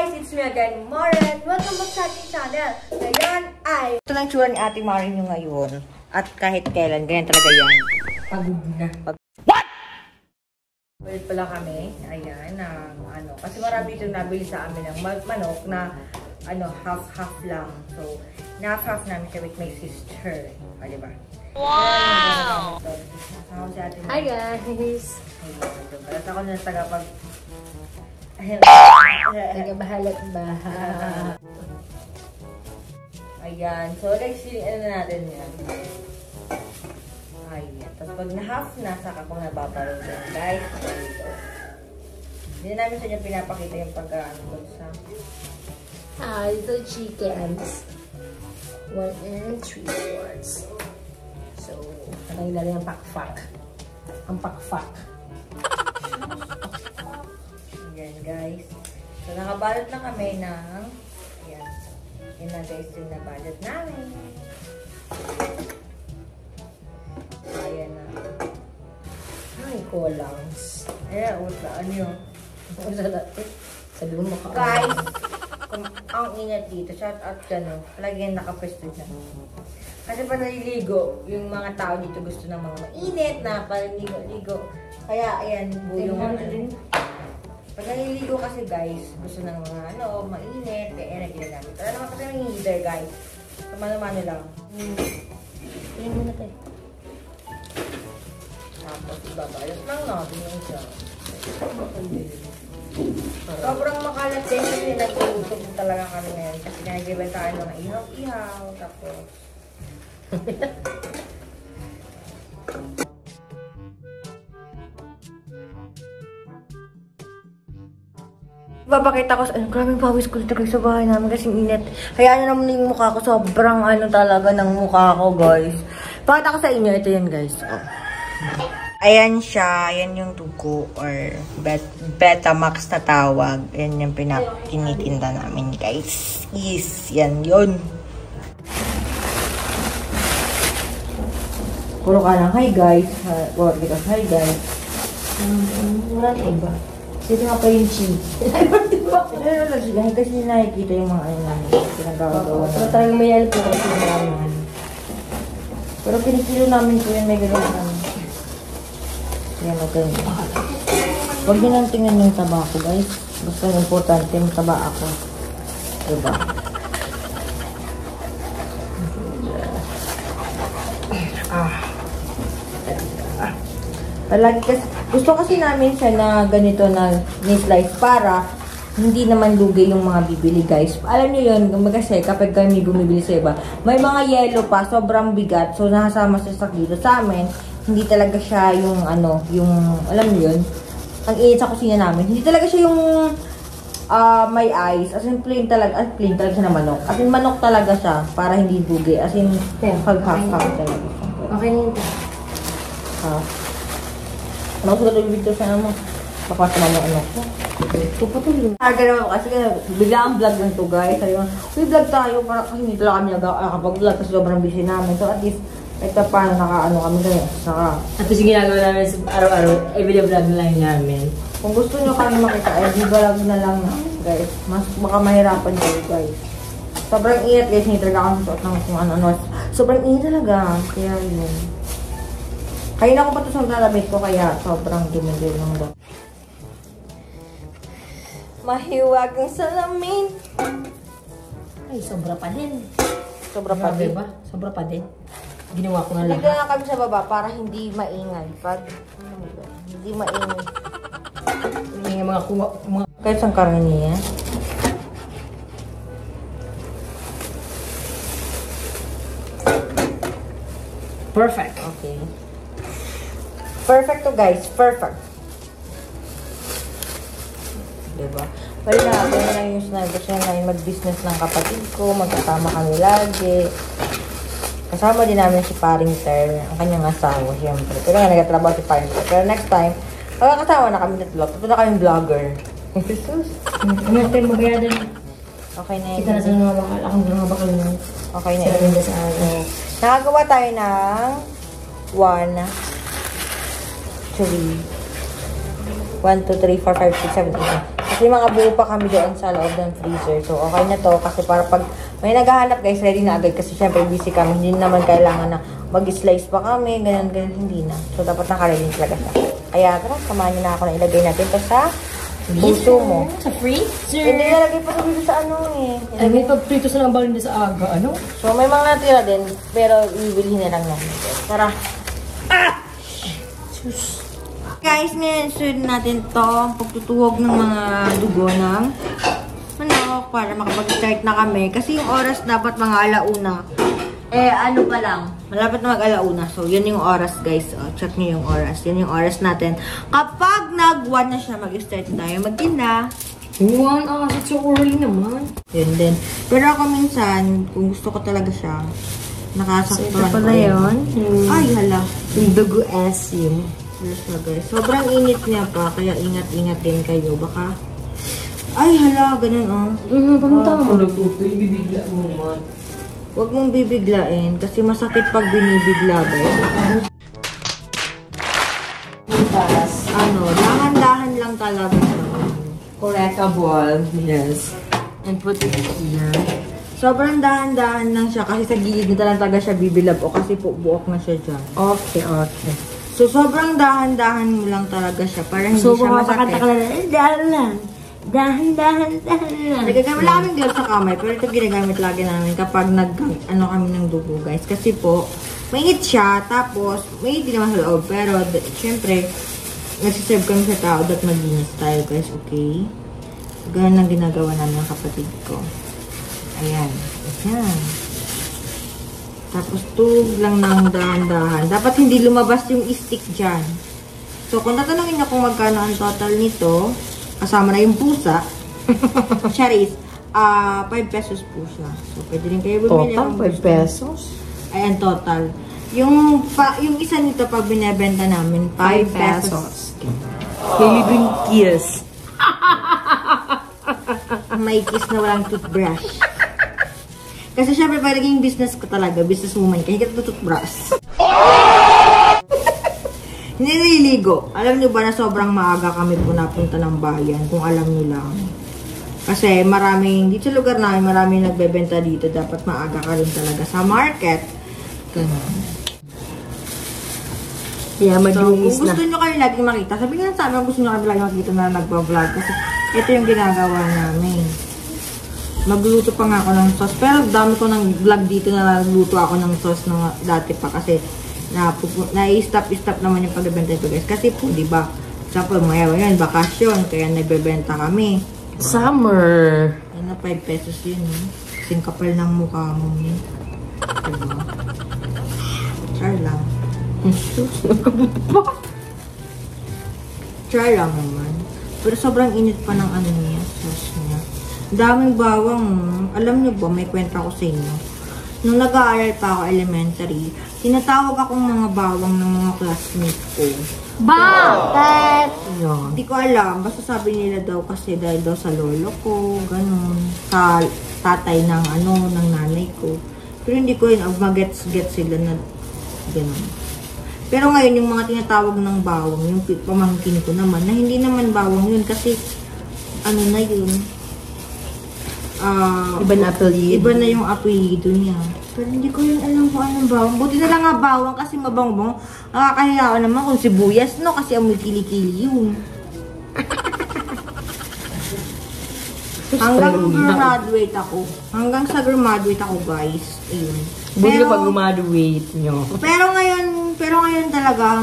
guys! It's me again, Maren. Welcome back sa ating channel. Ngayon ay... Ito lang tsura ni Ate Maren yung ngayon. At kahit kailan, ganyan talaga yan. Pagod na. What? Ulit pala kami. Ayan, kasi marami itong nabili sa amin ng manok na half-half lang. So, na-half namin siya with my sister. O, diba? Wow! Hi guys! Tapos ako na tagapag... Nagabahalat baha. Ayan. So, guys, ano natin yan. Ayan. Tapos pag na-half na, saka kung nababalutan, guys. Hindi namin sa inyo pinapakita yung pag-ano sa... Little chickens. 1 3/4. So, nakay na rin ang pakfak. Ang pakfak. Ayan, guys. So, nakabalot na kami ng... Ayan. Yan na, guys, yung nabalot namin. Ayan na. Ay, kulangs. Ayan, utla. Ano yun? Sabi mo maka... Guys, ang ingat dito. Shout out dyan, no? Palagi nakapwesto dyan. Kasi pa naliligo, yung mga tao dito gusto ng mga mainit na paliligo-ligo. Kaya, ayan, yung pag naliligo kasi, guys, gusto ng mga, mainit, kaya ayan ang ginagamit. Wala naman kasi ng heater, guys. Kamano-mano lang. Tingnan mo na tayo. Tapos, ibabayos lang natin yung isa. Sobrang makalat din kasi nagtutog talaga kami ngayon. Kasi nag-iban tayo ng ihaw-ihaw. Tapos... Babakita ko sa... Grabe pawis ko dito sa bahay namin kasi init. Kaya naman yung mukha ko. Sobrang talaga ng mukha ko, guys. Pakita ko sa inyo. Ito yan, guys. Oh. Ayan siya. Ayan yung tuko or Betamax na tawag. Ayan yung tinitinda namin, guys. Yes, yan yun. Puro ka lang, hi guys. Because hi guys. Wala na iba. Sige nga pa yung cheese. Kasi nakikita yung mga namin. Pinagagawa Pero talagang may yan po kasi naman. Pero kinikilo namin po yun. May gano'n namin. Yan, okay. Huwag nyo nang tingnan yung taba ko, guys. Basta yung importante yung taba ako. Diba? Lagi kasi, gusto kasi namin siya na ganito na ni-slice para hindi naman lugi yung mga bibili, guys. Alam niyo yun, kasi kapag kami bumibili sa iba, may mga yellow pa, sobrang bigat. So, nakasama siya dito sa amin. Hindi talaga siya yung, yung, alam niyo yun, ang init sa kusina namin. Hindi talaga siya yung may ice. As in, plain talaga siya na manok. As in, manok talaga siya para hindi lugi. As in, half-half talaga. Okay na yun. Sulat yung video sa mo. Papasama mo anak mo. Pupatuloy. Naman kasi bigla ang vlog lang to, guys. Sabi mo, vlog tayo para kasi hindi talaga kami nakapag-vlog kasi sobrang busy namin. So at least, ito paano kami kayo. At yung ginagawa namin araw-araw, everyday vlog na lang namin. Kung gusto nyo kami makita, vlog na lang guys. Mas baka mahirapan kayo, guys. Sobrang init, guys. Hindi talaga kami suot ng kung ano. Sobrang init talaga. Kaya yun. Kaya na ko pa ito sa lalamit ko, kaya sobrang dumigil ng dog. Mahiwagang salamin. Ay, sobra pa din. Sobra pa din? Ba? Sobra pa din. Ginawa ko na lahat. Dito na kami sa baba para hindi maingay. Hindi maingay. Yung mga kuha. Kahit saan karne niya. Perfect. Okay. Perfect to, guys. Perfect. Diba? Wala, kaya lang yung sinabi. Gusto na mag-business ng kapatid ko. Magkasama kami lagi. Kasama din namin si Paring Ter. Ang kanyang asawa, siyempre. Pero nga nagtatrabaho si Paring Ter. Pero next time, kasama na kami na vlog. Ito na kaming vlogger. Jesus. Ano tayo magaya din? Okay na yun. Kita na sa mga bakal. Akong mga bakal na. Okay na yun. Nakagawa tayo ng 1, 2, 3, 4, 5, 6, 7, 8. Kasi May mga buo pa kami doon sa loob ng freezer. So, okay na to. Kasi para pag may naghahanap guys, ready na agad. Kasi syempre busy kami. Hindi naman kailangan na mag-slice pa kami. Ganyan. Hindi na. So, dapat naka-ready talaga siya. Kaya, tara, samahan niyo na ako na ilagay natin to sa puso mo. Sa freezer. Hindi nalagay pa dito sa ano eh. Ay, may pagprito sa lang balon sa aga. Ano? So, may mga natira din. Pero, ibilhin na lang namin. Tara. Guys, ngayon sunod natin to pagtutuwag ng mga dugo ng manok para makapag-start na kami. Kasi yung oras dapat mga alauna. Ano pa lang. Malapit na mag-alauna. So, yun yung oras, guys. Check nyo yung oras. Yun yung oras natin. Kapag nag-1 na siya, mag-start na tayo magtinda. 1 hour. It's so early naman. Yun din. Pero ako minsan, kung gusto ko talaga siya, nakasaktuan So, ito pala yun. Ay, hala. Yung dugo S yun. Guys. Sobrang init niya pa, kaya ingat-ingat din kayo. Baka, ay hala, ganun Pamunta mo. Ibibigla mo naman. Huwag mong bibiglain, kasi masakit pag binibigla, guys. Dahan-dahan lang talaga siya. Correctable. Yes. And put it here. Sobrang dahan-dahan lang siya, kasi sa gilid na talaga siya bibilab, o kasi po buok na siya dyan. Okay. So, sobrang dahan-dahan mo lang talaga siya, para hindi siya masakit. Dahan-dahan lang. Nagagamit lang kaming gloves sa kamay, pero ito ginagamit lagi namin kapag kami ng dugo, guys. Kasi po, mainit siya, tapos, mainit din naman sa loob. Pero, syempre, nagsiserve kami sa tao at maginis tayo, guys, okay? Ganun lang ginagawa namin ng kapatid ko. Ayan. Tapos, tug lang ng dahan-dahan. Dapat hindi lumabas yung stick dyan. So, kung tatanungin niyo kung magkano ang total nito, kasama na yung pusa, charis, 5 pesos po siya. So, pwede rin kayo bumili. Total, 5 pesos? Ayan, total. Yung isa nito, pag binebenta namin, 5 pesos. Living kiss. May kiss na walang toothbrush. Kasi syempre, pag naging business ko talaga, businesswoman ka, hindi ka toothbrush. Hindi nililigo. Alam niyo ba na sobrang maaga kami po napunta ng bayan, kung alam niyo lang. Kasi dito sa lugar namin, maraming nagbebenta dito. Dapat maaga ka rin talaga sa market. Ganun. Yeah, So, maglinis kung na. gusto nyo kayo lagi makita, sabi nga sa amin, gusto nyo kayo lagi makita na nagpa-vlog. Kasi ito yung ginagawa namin. Magluto pa nga ako ng sauce. Pero dami ko ng vlog dito na nagluto ako ng sauce na dati pa. Kasi na-stop naman yung pagbebenta ito, guys. Kasi po, di ba, example, ngayon, bakasyon, kaya nagbebenta kami. Summer. Yan na, 5 pesos yun, eh. Kasing kapal ng mukha mo, eh. Diba? Char lang. Char lang naman. Pero sobrang init pa ng ano niya, sauce niya. Daming bawang. Alam niyo ba, may kwenta ko sa inyo. Nung nag-aaral pa ako elementary, tinatawag akong mga bawang ng mga classmates ko. Bakit? Hindi ko alam. Basta sabi nila daw kasi dahil daw sa lolo ko, ganun. Sa tatay ng ng nanay ko. Pero hindi ko yun, mag-gets sila na ganun. Pero ngayon, yung mga tinatawag ng bawang, yung pamangkin ko naman, na hindi naman bawang yun kasi, na yun, Iba na apelyido. Iba na yung apelyido niya. Pero hindi ko yun alam kung anong bawang. Buti na lang nga bawang kasi mabang-bang. Nakakahiya ko naman kung sibuyas, no? Kasi amoy kilikili yun. Hanggang sa graduate ako, guys. Ayun. Buti ka pag graduate nyo. Pero ngayon talaga,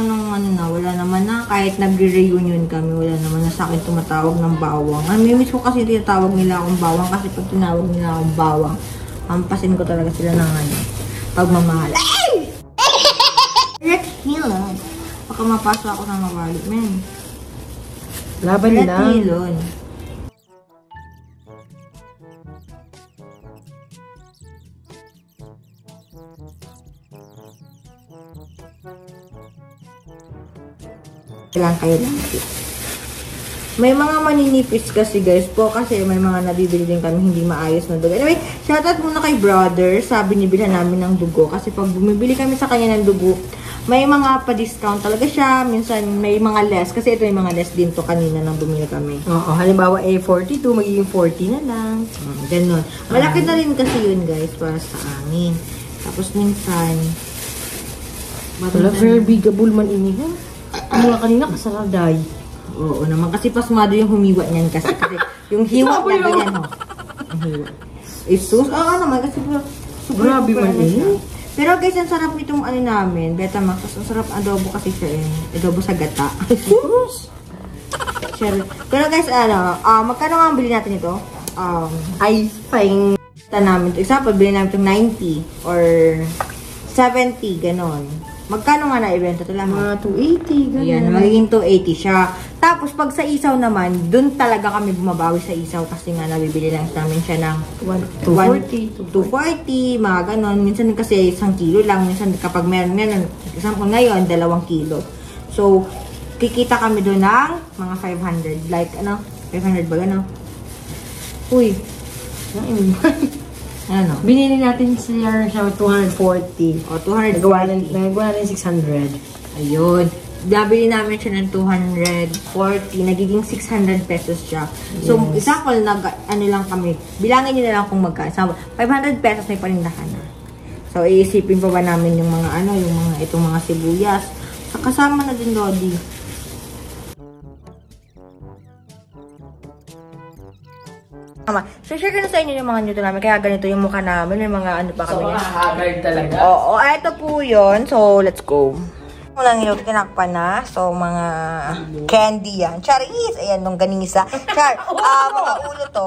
wala naman na. Kahit nagre-reunion kami, wala naman na sa akin tumatawag ng bawang. Namimiss ko kasi tinatawag nila akong bawang kasi pag tinawag nila akong bawang, hampasin ko talaga sila ng pagmamahal. Ay! Let's heal. Baka mapasok ako ng mawali, men. Laban Let's lang. heal. Lang kayo lang. May mga maninipis kasi, guys po, kasi may mga nabibili din kami hindi maayos na dugo. Anyway, shoutout muna kay brother. Sabi niya bilhan namin ng dugo kasi pag bumibili kami sa kanya ng dugo, may mga pa-discount talaga siya. Minsan may mga less. Kasi ito may mga less din to kanina nang bumili kami. Oo, halimbawa 42, magiging 40 na lang. Ganun. Malaki na rin kasi yun guys para sa amin. Tapos minsan, Wala, very bigable man ini. Ang mga kanina kasaraday. oo naman. Kasi pasmado yung humiwa niyan kasi. Kasi yung hiwa na ganyan, ho. Ang hiwa. Isus? Oo naman. Kasi Grabe man eh. Pero guys, ang sarap nitong ano namin, Betamax. Ang sarap adobo kasi siya eh. Adobo sa gata. Pero guys, magkano nga ang bili natin ito? Ay, pang namin. Example, bili namin itong 90 or 70, ganon. Magkano nga na-ibenta ito lang? Mga 280, ganyan. Yan, magiging 280 siya. Tapos, pag sa isaw naman, dun talaga kami bumabawi sa isaw kasi nga nabibili lang namin siya ng 240, mga ganon. Minsan kasi 1 kilo lang. Minsan kapag meron nga, example ngayon, 2 kilo. So, kikita kami doon ng mga 500. Like, 500 ba gano'n? Uy. Ano? Binili natin siya 240. O, 240. Nagawa na 600. Ayun. Nabili namin siya ng 240. Nagiging 600 pesos siya. So, example, ano lang kami. Bilangin nyo na lang kung magka. 500 pesos may panindahan na. So, iisipin pa ba namin yung mga itong mga sibuyas. Kasama na din, Lodi. So, share ko na sa inyo yung mga nito namin. Kaya ganito yung mukha namin. May mga ano pa kami. So, haggard talaga. Oo, eto po yun. So, let's go. Unang nilog, tinakpan na. So, mga candy yan. Charis! Ayan, nung ganisa. Char, mga ulo to.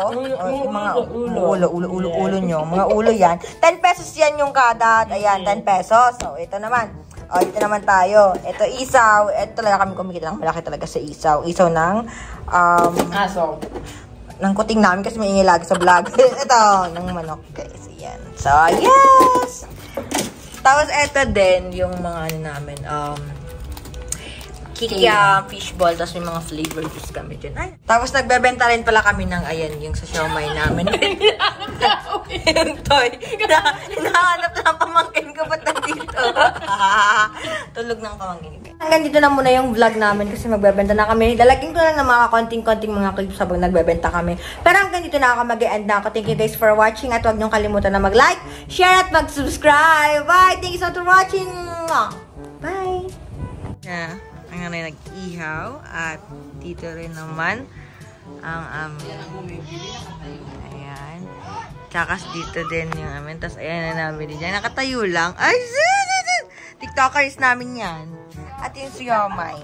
Yung mga ulo nyo. Mga ulo yan. 10 pesos yan yung kada. Ayan, 10 pesos. So, ito naman. O, ito naman tayo. Ito, isaw. Ito talaga kami kumikita lang. Malaki talaga sa isaw. Isaw ng, Aso. ng kuting namin kasi may ingay lagi sa vlog. Ito, ng manok guys. Ayan. So, yes! Tapos, ito din yung mga ano namin, kikiam, fishball, tapos may mga flavor juice kami dyan. Ay. Tapos, nagbebenta rin pala kami ng, ayan, yung sa siomay namin. Yung toy. Hinahanap na ang pamangkin ko, ba't nandito? Tulog ng pamangkin ko. Hanggang dito na muna yung vlog namin kasi magbebenta na kami. Dalagin ko lang ng mga konting-konting mga clips habang nagbebenta kami. Pero hanggang dito na ako mag-e-end na ako. Thank you guys for watching at huwag niyong kalimutan na mag-like, share at mag-subscribe. Bye! Thank you so much for watching! Bye! Yeah, ang nga nag-ihaw at dito rin naman ang ayan. Tsaka dito din yung amin. Tapos ayan na namin din dyan. Nakatayo lang. Ay, TikTokers namin yan. At yung siomay.